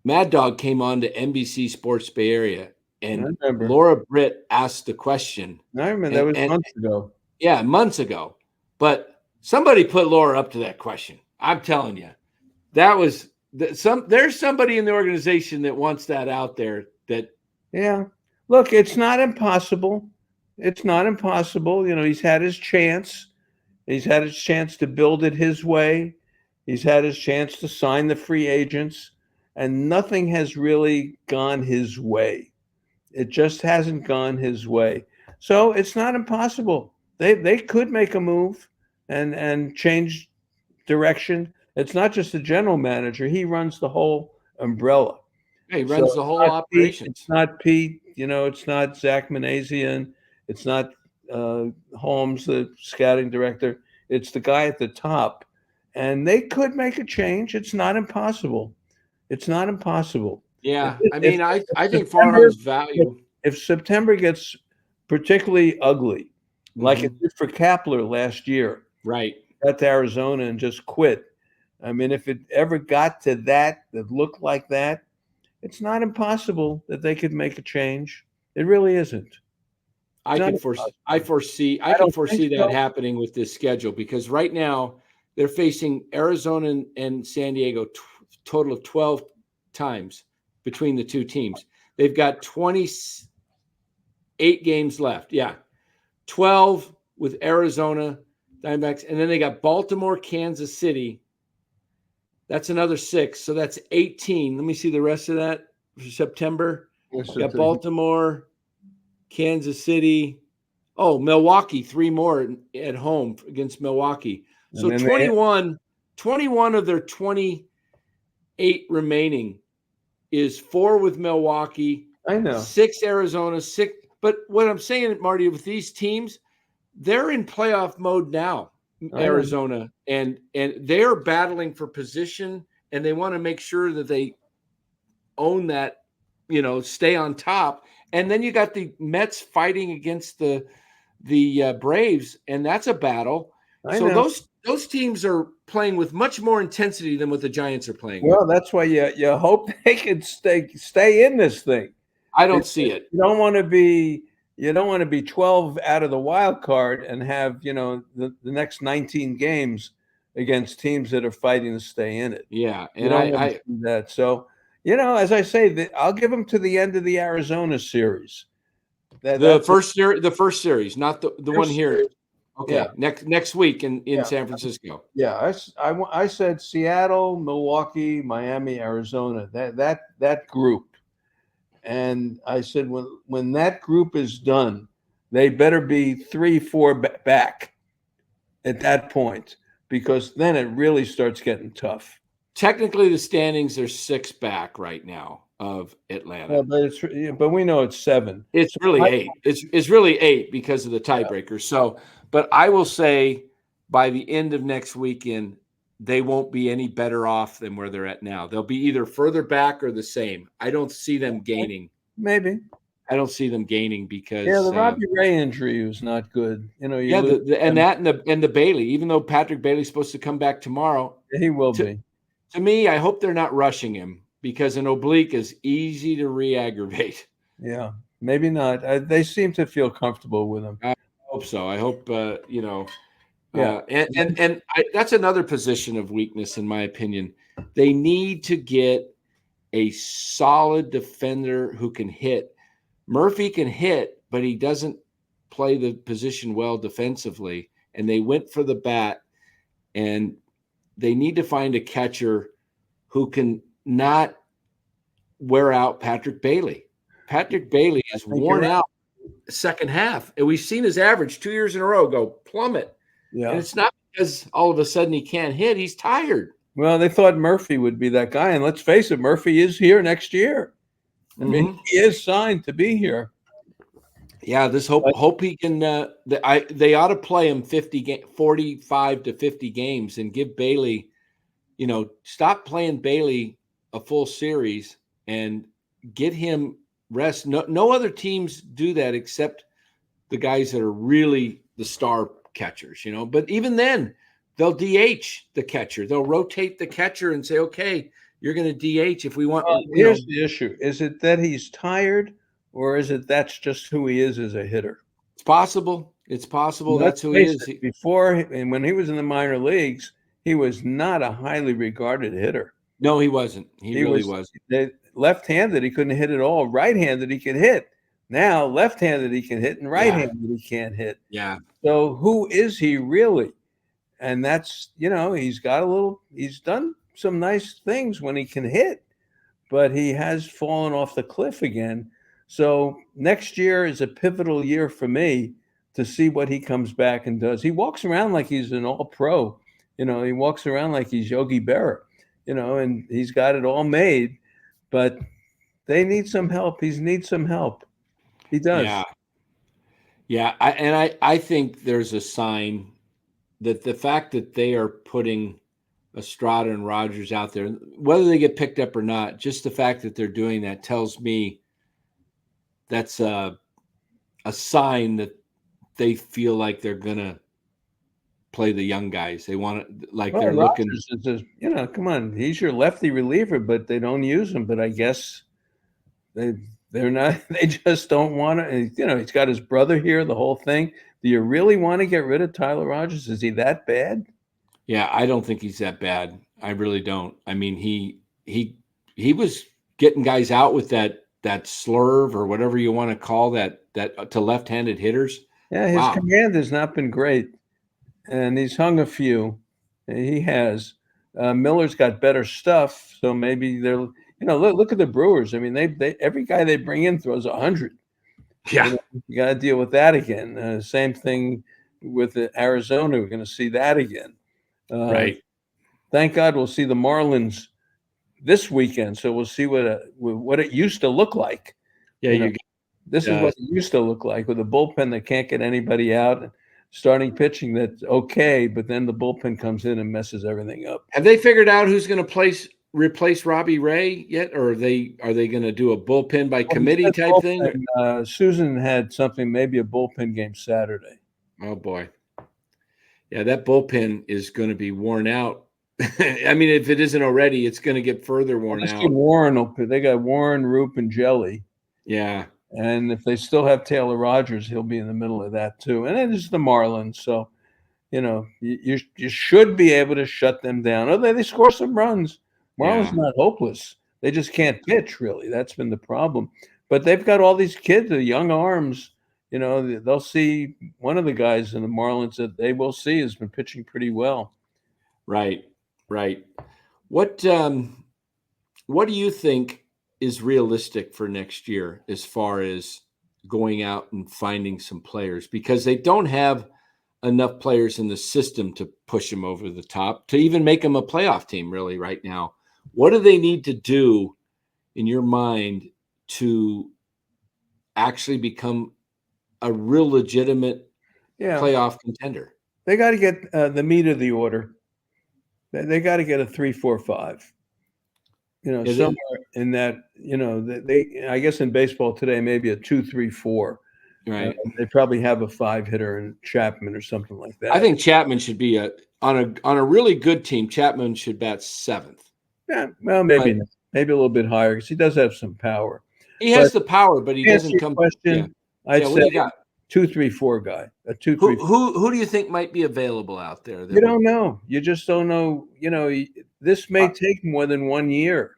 Mad Dog came on to NBC Sports Bay Area, I and remember. Laura Britt asked the question. I remember that was months ago. Yeah, months ago. But somebody put Laura up to that question. I'm telling you, that was there's somebody in the organization that wants that out there. That Yeah. Look, it's not impossible. It's not impossible. You know, he's had his chance. He's had his chance to build it his way. He's had his chance to sign the free agents, and nothing has really gone his way. It just hasn't gone his way. So it's not impossible. They could make a move and change direction. It's not just the general manager. He runs the whole umbrella. he runs the whole operation. It's not Pete. You know, it's not Zach Manazian. It's not Holmes, the scouting director. It's the guy at the top. And they could make a change. It's not impossible. It's not impossible. Yeah, I mean, I think Farham's value. If September gets particularly ugly, like it did for Kapler last year, right? Got to Arizona and just quit. I mean, if it ever got to that looked like that, it's not impossible that they could make a change. It really isn't. I can foresee that happening with this schedule, because right now they're facing Arizona and San Diego total of 12 times between the two teams. They've got 28 games left. Yeah. 12 with Arizona Diamondbacks, and then they got Baltimore, Kansas City. That's another 6, so that's 18. Let me see the rest of that for September. Got Baltimore, Kansas City. Oh, Milwaukee, 3 more at home against Milwaukee. So 21 of their 28 remaining is 4 with Milwaukee. I know. 6 Arizona, 6. But what I'm saying, Marty, with these teams, they're in playoff mode now, Arizona, and they're battling for position, and they want to make sure that they own that, stay on top. And then you got the Mets fighting against the Braves, and that's a battle. Those teams are playing with much more intensity than what the Giants are playing. Well, that's why you hope they can stay in this thing. I don't see it. You don't want to be 12 out of the wild card and have the next 19 games against teams that are fighting to stay in it. Yeah, and I do that. So as I say, I'll give them to the end of the Arizona series. The first series, not the one here. Series. Okay, yeah. next week in San Francisco. Yeah, I said Seattle, Milwaukee, Miami, Arizona. That group. And I said, when that group is done, they better be 3-4 back at that point, because then it really starts getting tough. Technically, the standings are 6 back right now of Atlanta. Yeah, but we know it's 7. It's really 8. It's really 8 because of the tiebreaker. So, but I will say by the end of next weekend, they won't be any better off than where they're at now. They'll be either further back or the same. I don't see them gaining. Maybe. I don't see them gaining because the Robbie Ray injury was not good. and the Bailey. Even though Patrick Bailey's supposed to come back tomorrow, he will be. To me, I hope they're not rushing him, because an oblique is easy to re-aggravate. Yeah, maybe not. They seem to feel comfortable with him. I hope so. I hope Yeah, and that's another position of weakness, in my opinion. They need to get a solid defender who can hit. Murphy can hit, but he doesn't play the position well defensively. And they went for the bat, and they need to find a catcher who can not wear out Patrick Bailey. Patrick Bailey is worn out the second half, and we've seen his average 2 years in a row go plummet. Yeah. And it's not because all of a sudden he can't hit. He's tired. Well, they thought Murphy would be that guy. And let's face it, Murphy is here next year. I mean, he is signed to be here. Yeah, this hope he can. They ought to play him 45 to 50 games and give Bailey, stop playing Bailey a full series and get him rest. No other teams do that except the guys that are really the star catchers, But even then, they'll DH the catcher. They'll rotate the catcher and say, okay, you're going to DH if we want, Here's the issue. Is it that he's tired, or is it that's just who he is as a hitter? It's possible. It's possible. Let's That's who he face is. it, before and when he was in the minor leagues, he was not a highly regarded hitter. No, he wasn't. He really wasn't. Left-handed, he couldn't hit at all. Right-handed, he could hit. Now, left-handed, he can hit, and right-handed, he can't hit. Yeah. So who is he really? And that's, he's done some nice things when he can hit, but he has fallen off the cliff again. So next year is a pivotal year for me to see what he comes back and does. He walks around like he's an all-pro. He walks around like he's Yogi Berra, and he's got it all made, but they need some help. He needs some help. He does. Yeah. Yeah. I think there's a sign that the fact that they are putting Estrada and Rogers out there, whether they get picked up or not, just the fact that they're doing that tells me that's a sign that they feel like they're going to play the young guys. They want to, they're looking. Come on, he's your lefty reliever, but they don't use him. But I guess they're not. They just don't want to. He's got his brother here. The whole thing. Do you really want to get rid of Tyler Rogers? Is he that bad? Yeah, I don't think he's that bad. I really don't. I mean, he was getting guys out with that slurve or whatever you want to call that to left-handed hitters. Yeah, his command has not been great, and he's hung a few. He has. Miller's got better stuff, so maybe they're. Look at the Brewers. I mean, they every guy they bring in throws 100. Yeah, you got to deal with that again. Same thing with Arizona. We're going to see that again. Right. Thank God we'll see the Marlins this weekend, so we'll see what it used to look like. Yeah, this is what it used to look like with a bullpen that can't get anybody out, and starting pitching that's okay, but then the bullpen comes in and messes everything up. Have they figured out who's going to replace Robbie Ray yet, or are they going to do a bullpen by committee type thing? Susan had something, maybe a bullpen game Saturday. Oh boy. Yeah, that bullpen is going to be worn out. I mean, if it isn't already, it's going to get further worn out. They got Warren, Roop, and Jelly. Yeah. And if they still have Taylor Rogers, he'll be in the middle of that too. And then there's the Marlins. So, you should be able to shut them down. Oh, they score some runs. Marlins not hopeless. They just can't pitch, really. That's been the problem. But they've got all these kids, the young arms. They'll see one of the guys in the Marlins that they will see has been pitching pretty well. Right. What do you think is realistic for next year as far as going out and finding some players? Because they don't have enough players in the system to push them over the top, to even make them a playoff team really right now. What do they need to do in your mind to actually become a real legitimate playoff contender? They got to get the meat of the order. They got to get a 3-4-5. Somewhere in that. They I guess in baseball today maybe a 2-3-4. Right. They probably have a 5-hitter in Chapman or something like that. I think Chapman should be on a really good team. Chapman should bat 7th. Yeah, well, maybe a little bit higher because he does have some power. He has the power, but he doesn't come. Question, I'd say 2-3-4 guy. A 2-3. Who do you think might be available out there? You don't know. You just don't know. This may take more than 1 year.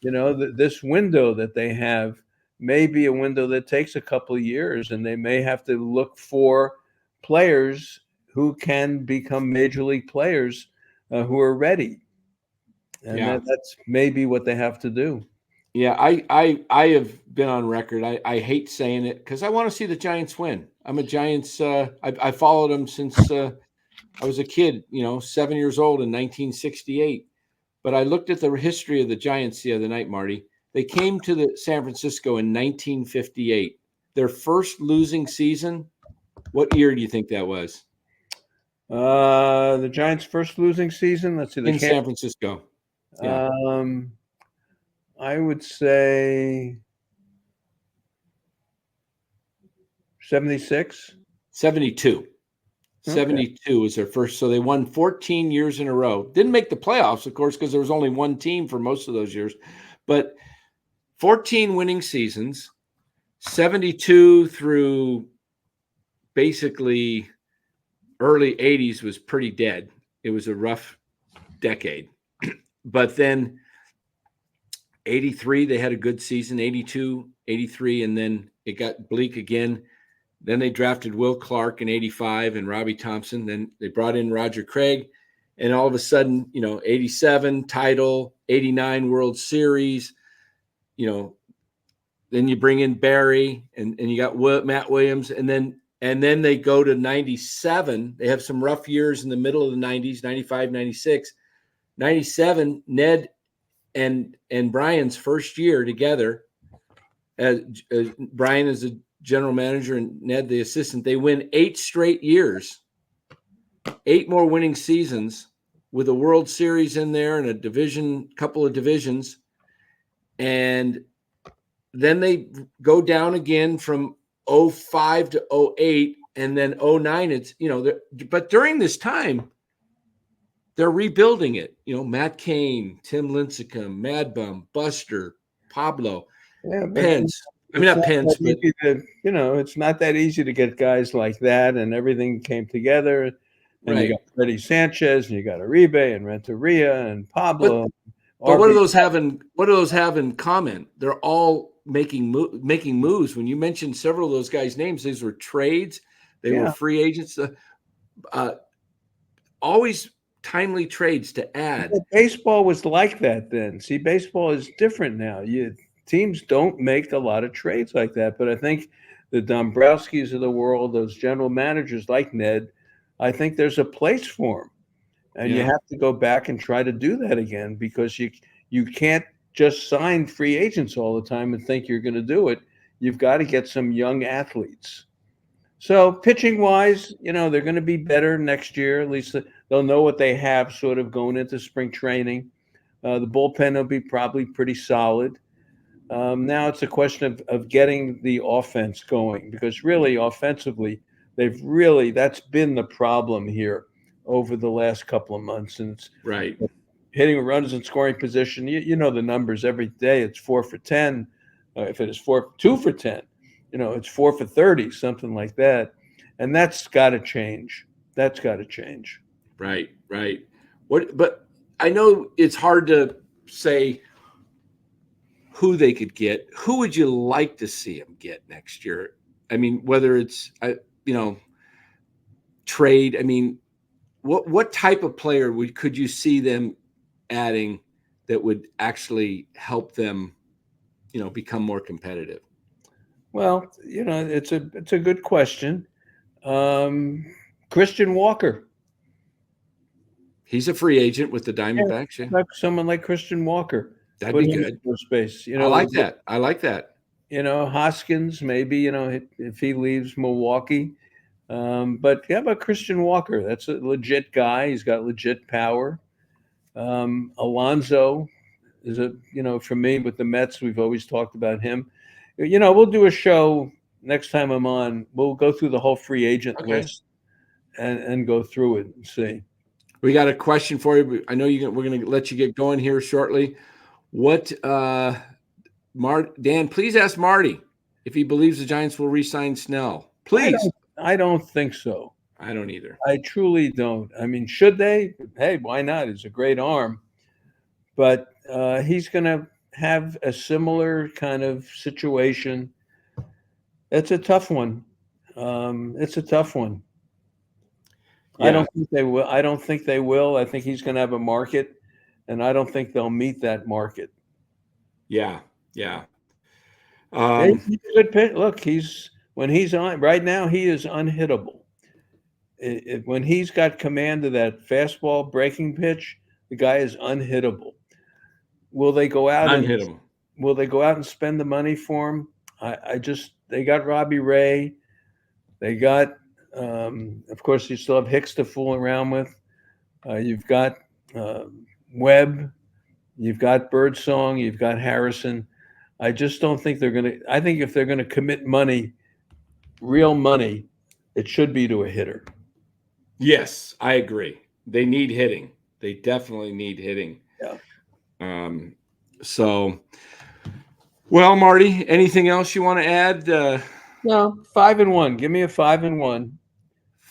This window that they have may be a window that takes a couple of years, and they may have to look for players who can become major league players who are ready. And that's maybe what they have to do. Yeah, I have been on record. I hate saying it because I want to see the Giants win. I'm a Giants. I followed them since I was a kid, 7 years old in 1968. But I looked at the history of the Giants the other night, Marty. They came to San Francisco in 1958. their first losing season. What year do you think that was? The Giants' first losing season. Let's see. In San Francisco. Yeah. I would say 76. 72. Okay. 72 was their first. So they won 14 years in a row. Didn't make the playoffs, of course, because there was only one team for most of those years. But 14 winning seasons, 72 through basically early 80s was pretty dead. It was a rough decade. But then 83, they had a good season, 82, 83, and then it got bleak again. Then they drafted Will Clark in 85 and Robbie Thompson. Then they brought in Roger Craig. And all of a sudden, 87 title, 89 World Series, then you bring in Barry and you got Matt Williams. And then they go to 97. They have some rough years in the middle of the 90s, 95, 96. 97, Ned and Brian's first year together, as Brian is a general manager and Ned the assistant, they win 8 straight years, 8 more winning seasons with a World Series in there and a couple of divisions. And then they go down again from 05 to 08, and then 09. But during this time, they're rebuilding it. Matt Cain, Tim Lincecum, Mad Bum, Buster, Pablo, Pence. Not Pence, but it's not that easy to get guys like that, and everything came together. And right. You got Freddie Sanchez, and you got Uribe and Renteria and Pablo. But what do those have in common? They're all making moves. When you mentioned several of those guys' names, these were trades. They were free agents. Always timely trades to add. Baseball was like that then. See, baseball is different now. Teams don't make a lot of trades like that. But I think the Dombrowskis of the world, those general managers like Ned, I think there's a place for them. And you have to go back and try to do that again, because you can't just sign free agents all the time and think you're going to do it. You've got to get some young athletes. So pitching wise, they're going to be better next year. At least they'll know what they have sort of going into spring training. The bullpen will be probably pretty solid. Now it's a question of getting the offense going, because really offensively, that's been the problem here over the last couple of months. And it's right. Hitting runners in scoring position. You know the numbers every day. It's 4 for 10. If it is 2 for 10, it's 4 for 30, something like that. And that's got to change. That's got to change. Right. But I know it's hard to say who they could get. Who would you like to see them get next year? Whether it's, trade. What type of player could you see them adding that would actually help them, become more competitive? Well, it's a good question. Christian Walker. He's a free agent with the Diamondbacks. Yeah. Like someone like Christian Walker. That'd be good. Space. I like that. Hoskins, maybe, if he leaves Milwaukee. But how about Christian Walker? That's a legit guy. He's got legit power. Alonso is for me with the Mets, we've always talked about him. We'll do a show next time I'm on. We'll go through the whole free agent list and go through it and see. We got a question for you. I know we're going to let you get going here shortly. What, Dan, please ask Marty if he believes the Giants will re-sign Snell. Please. I don't think so. I don't either. I truly don't. Should they? Hey, why not? He's a great arm. But he's going to have a similar kind of situation. It's a tough one. Yeah. I don't think they will. I think he's going to have a market, and I don't think they'll meet that market. Yeah. He's a good pitch. Look, when he's on right now, he is unhittable. When he's got command of that fastball breaking pitch, the guy is unhittable. Will they go out and spend the money for him? They got Robbie Ray. They got, of course, you still have Hicks to fool around with. You've got uh, Webb. You've got Birdsong. You've got Harrison. I just don't think they're going to. I think if they're going to commit money, real money, it should be to a hitter. Yes, I agree. They need hitting. They definitely need hitting. Yeah. So, well, Marty, anything else you want to add? No, 5-1. Give me a 5-1.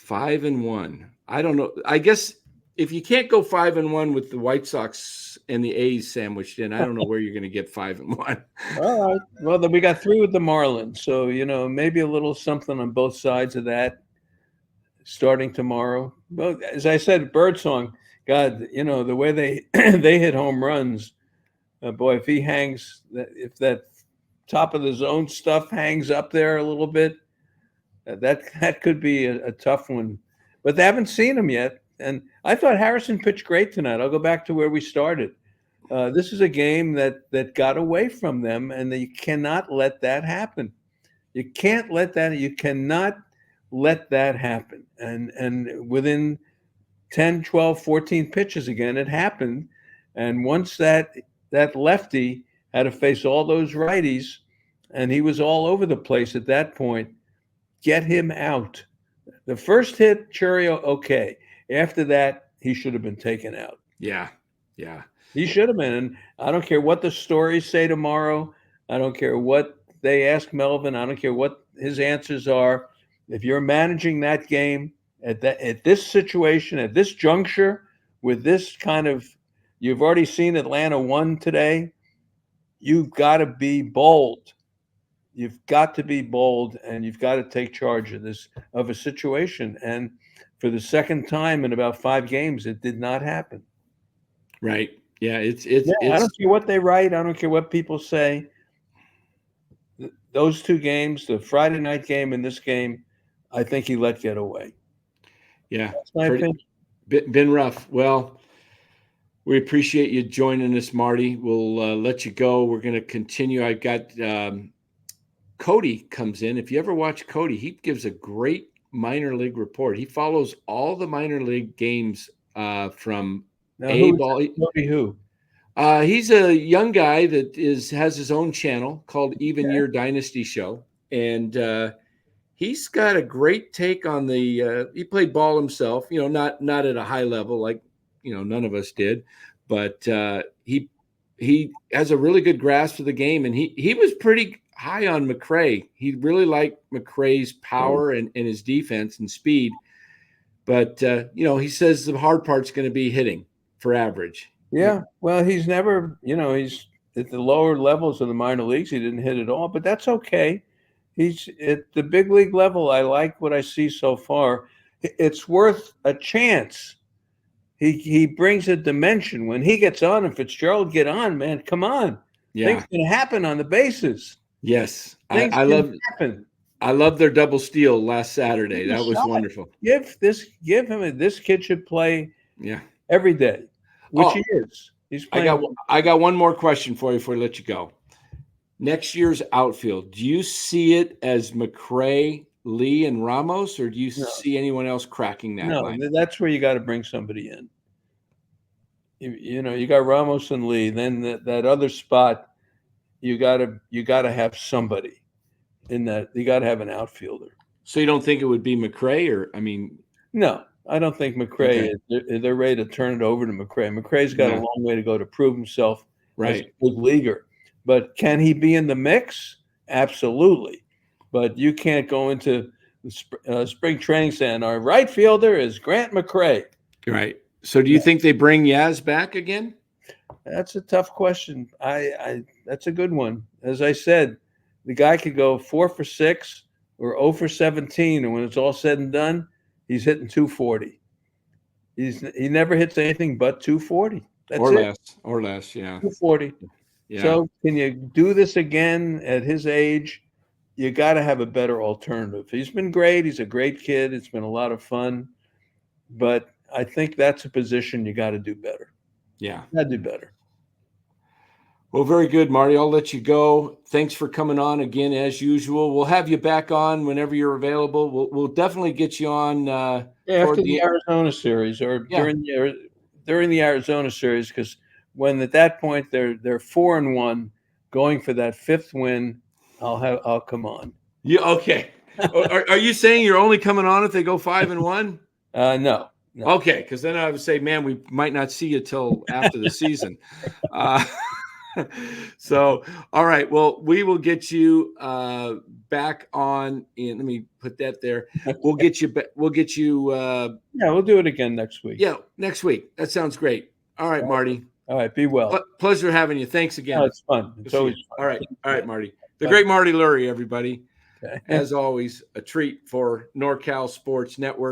5-1. I don't know. I guess if you can't go 5-1 with the White Sox and the A's sandwiched in, I don't know where you're going to get 5-1. All right. Well, then we got 3 with the Marlins, so maybe a little something on both sides of that starting tomorrow. Well, as I said, Birdsong, God, the way they they hit home runs. Boy, if he hangs, if that top of the zone stuff hangs up there a little bit, that could be a tough one. But they haven't seen him yet. And I thought Harrison pitched great tonight. I'll go back to where we started. This is a game that got away from them, and you cannot let that happen. You can't let that. You cannot let that happen. And within 10, 12, 14 pitches again, it happened. And once that lefty had to face all those righties, and he was all over the place at that point, get him out. The first hit, Churio, okay. After that, he should have been taken out. Yeah. Yeah. He should have been. And I don't care what the stories say tomorrow. I don't care what they ask Melvin. I don't care what his answers are. If you're managing that game at this situation, at this juncture, with this kind of, you've already seen Atlanta won today. You've got to be bold. You've got to be bold, and you've got to take charge of a situation. And for the second time in about 5 games, it did not happen. Right. Yeah. I don't care what they write. I don't care what people say. Those 2 games, the Friday night game and this game, I think he let get away. Yeah. That's my opinion. Been rough. Well, we appreciate you joining us, Marty. We'll let you go. We're going to continue. I've got Cody comes in. If you ever watch Cody, he gives a great minor league report. He follows all the minor league games from A ball. Cody who? He's a young guy that has his own channel called Even Year Dynasty Show, and he's got a great take on the. He played ball himself, not at a high level like none of us did, but he has a really good grasp of the game, and he was pretty high on McRae. He really liked McRae's power and his defense and speed, but he says the hard part's going to be hitting for average. Yeah, well, he's never, he's at the lower levels of the minor leagues. He didn't hit at all, but that's okay. He's at the big league level. I like what I see so far. It's worth a chance. He brings a dimension. When he gets on and Fitzgerald get on, man, come on. Yeah. Things can happen on the bases. Yes. I love their double steal last Saturday. That was wonderful. This kid should play every day. Which he is. He's playing. I got one more question for you before I let you go. Next year's outfield, do you see it as McRae, Lee, and Ramos, or do you see anyone else cracking that line? No, that's where you got to bring somebody in. You got Ramos and Lee. Then that other spot, you got to have somebody in that. You got to have an outfielder. So you don't think it would be McRae, No. I don't think McRae, they're ready to turn it over to McRae. McRae's got a long way to go to prove himself as a big leaguer. But can he be in the mix? Absolutely. But you can't go into the spring training saying our right fielder is Grant McRae. Right. So do you think they bring Yaz back again? That's a tough question. That's a good one. As I said, the guy could go 4 for 6 or 0 for 17, and when it's all said and done, he's hitting 240. He never hits anything but 240. That's or less, yeah. 240. Yeah. So can you do this again at his age? You got to have a better alternative. He's been great. He's a great kid. It's been a lot of fun. But I think that's a position you got to do better. Yeah. Got to do better. Well, very good, Marty. I'll let you go. Thanks for coming on again, as usual. We'll have you back on whenever you're available. We'll definitely get you on After the Arizona series, or during the Arizona series, because when at that point they're 4-1, going for that 5th win, I'll come on. Yeah. Okay. Are you saying you're only coming on if they go 5-1? No. Okay, because then I would say, man, we might not see you till after the season. So, all right. Well, we will get you back on. Let me put that there. We'll get you. We'll get you. We'll do it again next week. Yeah, next week. That sounds great. All right, Marty. All right. Be well. Pleasure having you. Thanks again. No, it's fun. It's always fun. All right, Marty. The great Marty Lurie, everybody. Okay. As always, a treat for NorCal Sports Network.